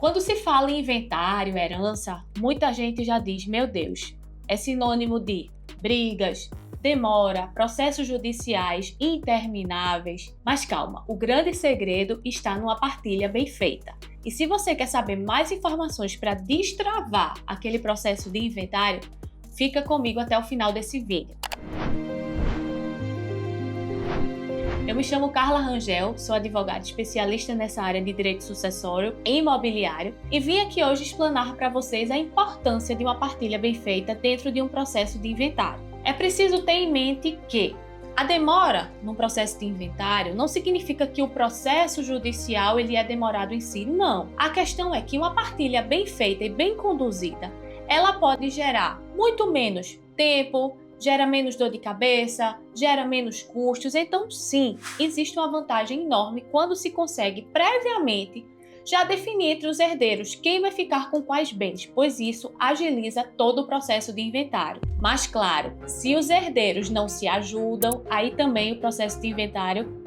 Quando se fala em inventário, herança, muita gente já diz, meu Deus, é sinônimo de brigas, demora, processos judiciais intermináveis. Mas calma, o grande segredo está numa partilha bem feita. E se você quer saber mais informações para destravar aquele processo de inventário, fica comigo até o final desse vídeo. Eu me chamo Carla Rangel, sou advogada especialista nessa área de direito sucessório e imobiliário e vim aqui hoje explanar para vocês a importância de uma partilha bem feita dentro de um processo de inventário. É preciso ter em mente que a demora no processo de inventário não significa que o processo judicial ele é demorado em si, não. A questão é que uma partilha bem feita e bem conduzida, ela pode gerar muito menos tempo, gera menos dor de cabeça, gera menos custos. Então, sim, existe uma vantagem enorme quando se consegue previamente já definir entre os herdeiros quem vai ficar com quais bens, pois isso agiliza todo o processo de inventário. Mas, claro, se os herdeiros não se ajudam, aí também o processo de inventário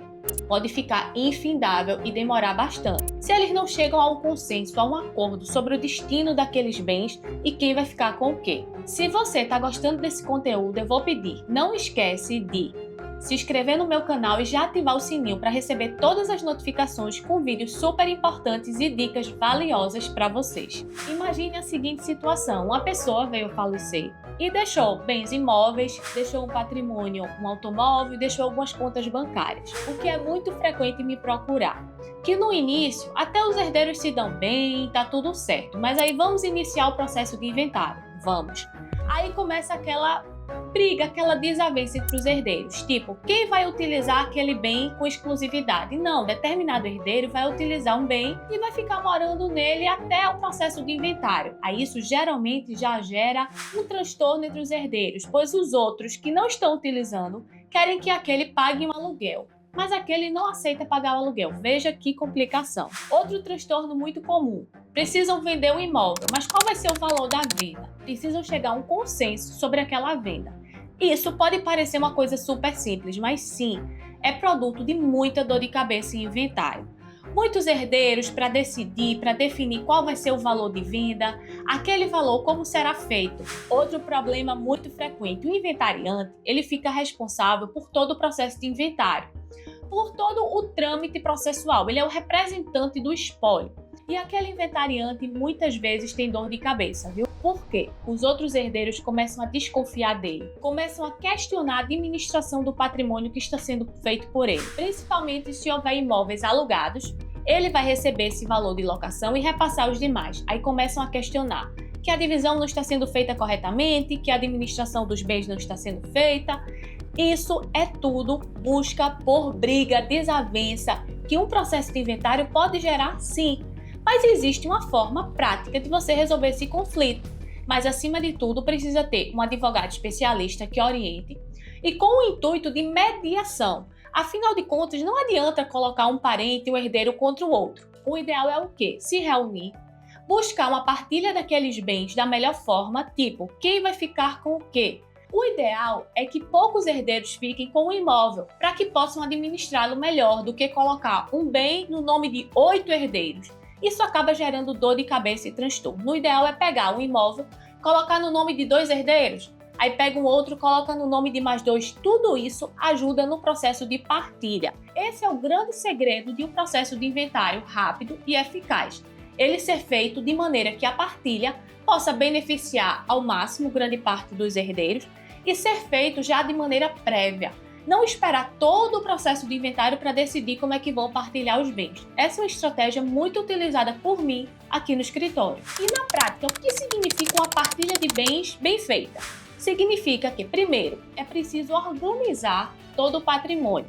pode ficar infindável e demorar bastante. Se eles não chegam a um consenso, a um acordo sobre o destino daqueles bens e quem vai ficar com o quê. Se você está gostando desse conteúdo, eu vou pedir, não esquece de se inscrever no meu canal e já ativar o sininho para receber todas as notificações com vídeos super importantes e dicas valiosas para vocês. Imagine a seguinte situação, uma pessoa veio falecer e deixou bens imóveis, deixou um patrimônio, um automóvel, deixou algumas contas bancárias. O que é muito frequente me procurar. Que no início, até os herdeiros se dão bem, tá tudo certo. Mas aí vamos iniciar o processo de inventário. Vamos. Aí começa aquela briga, aquela desavença entre os herdeiros. Tipo, quem vai utilizar aquele bem com exclusividade? Não, determinado herdeiro vai utilizar um bem e vai ficar morando nele até o processo de inventário. Aí isso geralmente já gera um transtorno entre os herdeiros, pois os outros que não estão utilizando querem que aquele pague um aluguel. Mas aquele não aceita pagar o aluguel. Veja que complicação. Outro transtorno muito comum. Precisam vender o imóvel, mas qual vai ser o valor da venda? Precisam chegar a um consenso sobre aquela venda. Isso pode parecer uma coisa super simples, mas sim, é produto de muita dor de cabeça em inventário. Muitos herdeiros para decidir, para definir qual vai ser o valor de venda, aquele valor como será feito. Outro problema muito frequente, o inventariante, ele fica responsável por todo o processo de inventário, por todo o trâmite processual, ele é o representante do espólio. E aquele inventariante muitas vezes tem dor de cabeça, viu? Por quê? Os outros herdeiros começam a desconfiar dele, começam a questionar a administração do patrimônio que está sendo feito por ele. Principalmente se houver imóveis alugados, ele vai receber esse valor de locação e repassar os demais. Aí começam a questionar que a divisão não está sendo feita corretamente, que a administração dos bens não está sendo feita. Isso é tudo busca por briga, desavença, que um processo de inventário pode gerar, sim. Mas existe uma forma prática de você resolver esse conflito. Mas, acima de tudo, precisa ter um advogado especialista que oriente e com o intuito de mediação. Afinal de contas, não adianta colocar um parente e um herdeiro contra o outro. O ideal é o quê? Se reunir, buscar uma partilha daqueles bens da melhor forma, tipo, quem vai ficar com o quê? O ideal é que poucos herdeiros fiquem com o imóvel, para que possam administrá-lo melhor do que colocar um bem no nome de 8 herdeiros. Isso acaba gerando dor de cabeça e transtorno. O ideal é pegar um imóvel, colocar no nome de 2 herdeiros, aí pega um outro, coloca no nome de mais 2. Tudo isso ajuda no processo de partilha. Esse é o grande segredo de um processo de inventário rápido e eficaz. Ele ser feito de maneira que a partilha possa beneficiar ao máximo grande parte dos herdeiros e ser feito já de maneira prévia. Não esperar todo o processo de inventário para decidir como é que vão partilhar os bens. Essa é uma estratégia muito utilizada por mim aqui no escritório. E na prática, o que significa uma partilha de bens bem feita? Significa que, primeiro, é preciso organizar todo o patrimônio.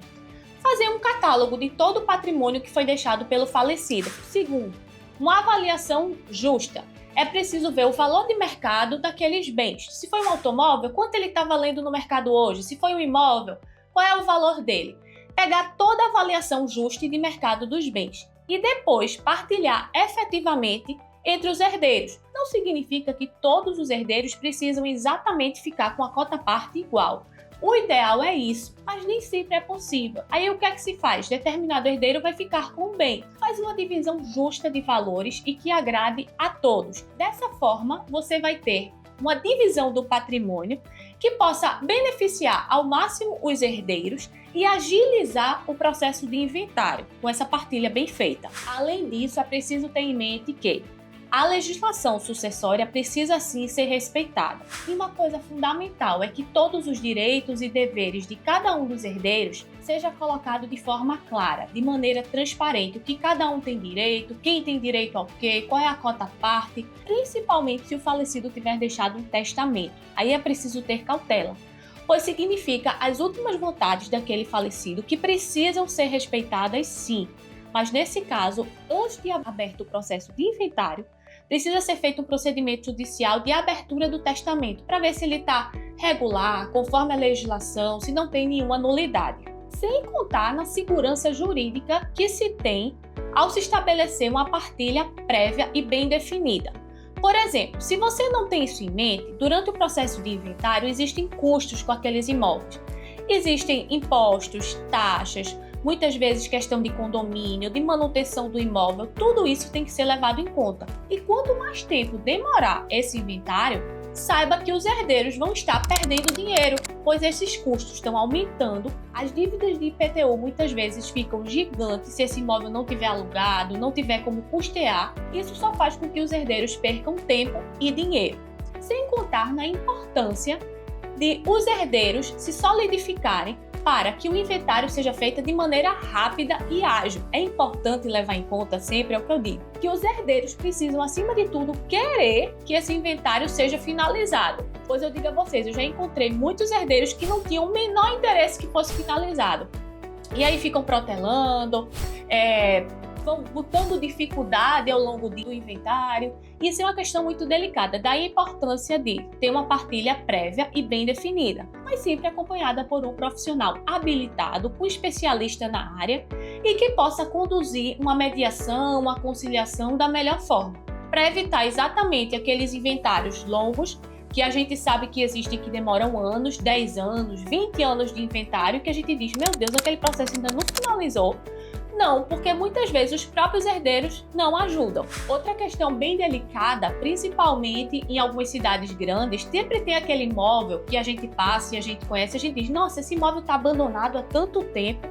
Fazer um catálogo de todo o patrimônio que foi deixado pelo falecido. Segundo, uma avaliação justa. É preciso ver o valor de mercado daqueles bens. Se foi um automóvel, quanto ele está valendo no mercado hoje? Se foi um imóvel, qual é o valor dele? Pegar toda a avaliação justa de mercado dos bens e depois partilhar efetivamente entre os herdeiros. Não significa que todos os herdeiros precisam exatamente ficar com a cota-parte igual, O ideal é isso, mas nem sempre é possível. Aí o que é que se faz? Determinado herdeiro vai ficar com o bem. Faz uma divisão justa de valores e que agrade a todos. Dessa forma, você vai ter uma divisão do patrimônio que possa beneficiar ao máximo os herdeiros e agilizar o processo de inventário com essa partilha bem feita. Além disso, é preciso ter em mente que a legislação sucessória precisa sim ser respeitada. E uma coisa fundamental é que todos os direitos e deveres de cada um dos herdeiros seja colocado de forma clara, de maneira transparente, o que cada um tem direito, quem tem direito ao quê, qual é a cota-parte, principalmente se o falecido tiver deixado um testamento. Aí é preciso ter cautela, pois significa as últimas vontades daquele falecido que precisam ser respeitadas sim. Mas nesse caso, antes de aberto o processo de inventário, precisa ser feito um procedimento judicial de abertura do testamento para ver se ele está regular, conforme a legislação, se não tem nenhuma nulidade. Sem contar na segurança jurídica que se tem ao se estabelecer uma partilha prévia e bem definida. Por exemplo, se você não tem isso em mente, durante o processo de inventário existem custos com aqueles imóveis. Existem impostos, taxas, muitas vezes questão de condomínio, de manutenção do imóvel, tudo isso tem que ser levado em conta. E quanto mais tempo demorar esse inventário, saiba que os herdeiros vão estar perdendo dinheiro, pois esses custos estão aumentando. As dívidas de IPTU muitas vezes ficam gigantes se esse imóvel não tiver alugado, não tiver como custear. Isso só faz com que os herdeiros percam tempo e dinheiro. Sem contar na importância de os herdeiros se solidificarem para que o inventário seja feito de maneira rápida e ágil. É importante levar em conta sempre, é o que eu digo, que os herdeiros precisam, acima de tudo, querer que esse inventário seja finalizado. Pois eu digo a vocês, eu já encontrei muitos herdeiros que não tinham o menor interesse que fosse finalizado. E aí ficam protelando, vão botando dificuldade ao longo do inventário. Isso é uma questão muito delicada, daí a importância de ter uma partilha prévia e bem definida, mas sempre acompanhada por um profissional habilitado, um especialista na área e que possa conduzir uma mediação, uma conciliação da melhor forma, para evitar exatamente aqueles inventários longos que a gente sabe que existem que demoram anos, 10 anos, 20 anos de inventário, que a gente diz, meu Deus, aquele processo ainda não finalizou. Não, porque muitas vezes os próprios herdeiros não ajudam. Outra questão bem delicada, principalmente em algumas cidades grandes, sempre tem aquele imóvel que a gente passa e a gente conhece, a gente diz, nossa, esse imóvel está abandonado há tanto tempo.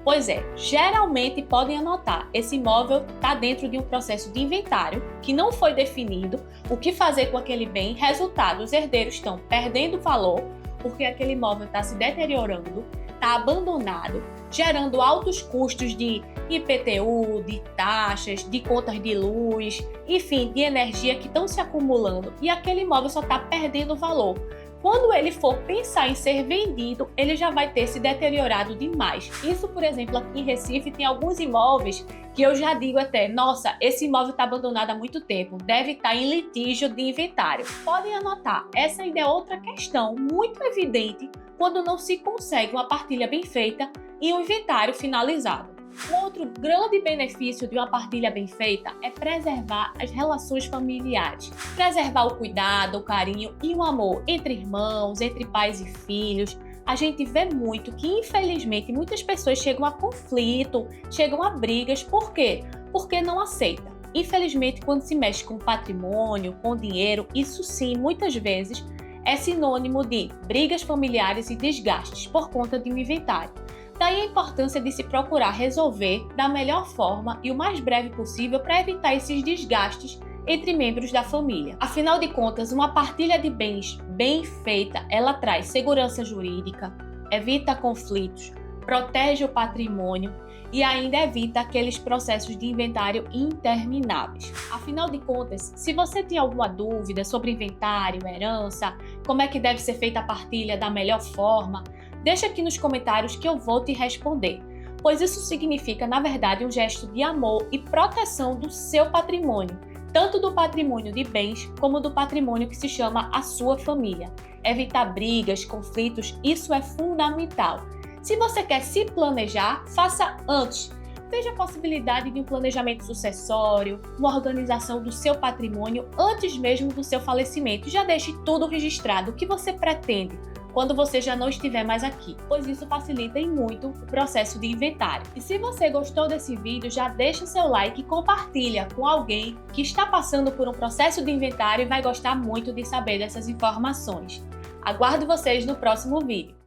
Pois é, geralmente podem anotar, esse imóvel está dentro de um processo de inventário que não foi definido o que fazer com aquele bem. Resultado, os herdeiros estão perdendo valor porque aquele imóvel está se deteriorando, está abandonado, gerando altos custos de IPTU, de taxas, de contas de luz, enfim, de energia que estão se acumulando e aquele imóvel só está perdendo valor. Quando ele for pensar em ser vendido, ele já vai ter se deteriorado demais. Isso, por exemplo, aqui em Recife tem alguns imóveis que eu já digo até, nossa, esse imóvel está abandonado há muito tempo, deve estar em litígio de inventário. Podem anotar, essa ainda é outra questão muito evidente quando não se consegue uma partilha bem feita e um inventário finalizado. Um outro grande benefício de uma partilha bem feita é preservar as relações familiares, preservar o cuidado, o carinho e o amor entre irmãos, entre pais e filhos. A gente vê muito que, infelizmente, muitas pessoas chegam a conflito, chegam a brigas. Por quê? Porque não aceita. Infelizmente, quando se mexe com patrimônio, com dinheiro, isso sim, muitas vezes, é sinônimo de brigas familiares e desgastes por conta de um inventário. Daí a importância de se procurar resolver da melhor forma e o mais breve possível para evitar esses desgastes entre membros da família. Afinal de contas, uma partilha de bens bem feita, ela traz segurança jurídica, evita conflitos, protege o patrimônio e ainda evita aqueles processos de inventário intermináveis. Afinal de contas, se você tem alguma dúvida sobre inventário, herança, como é que deve ser feita a partilha da melhor forma, deixa aqui nos comentários que eu vou te responder, pois isso significa, na verdade, um gesto de amor e proteção do seu patrimônio, tanto do patrimônio de bens como do patrimônio que se chama a sua família. Evitar brigas, conflitos, isso é fundamental. Se você quer se planejar, faça antes. Veja a possibilidade de um planejamento sucessório, uma organização do seu patrimônio antes mesmo do seu falecimento. Já deixe tudo registrado, o que você pretende. quando você já não estiver mais aqui, pois isso facilita muito o processo de inventário. E se você gostou desse vídeo, já deixa o seu like e compartilha com alguém que está passando por um processo de inventário e vai gostar muito de saber dessas informações. Aguardo vocês no próximo vídeo.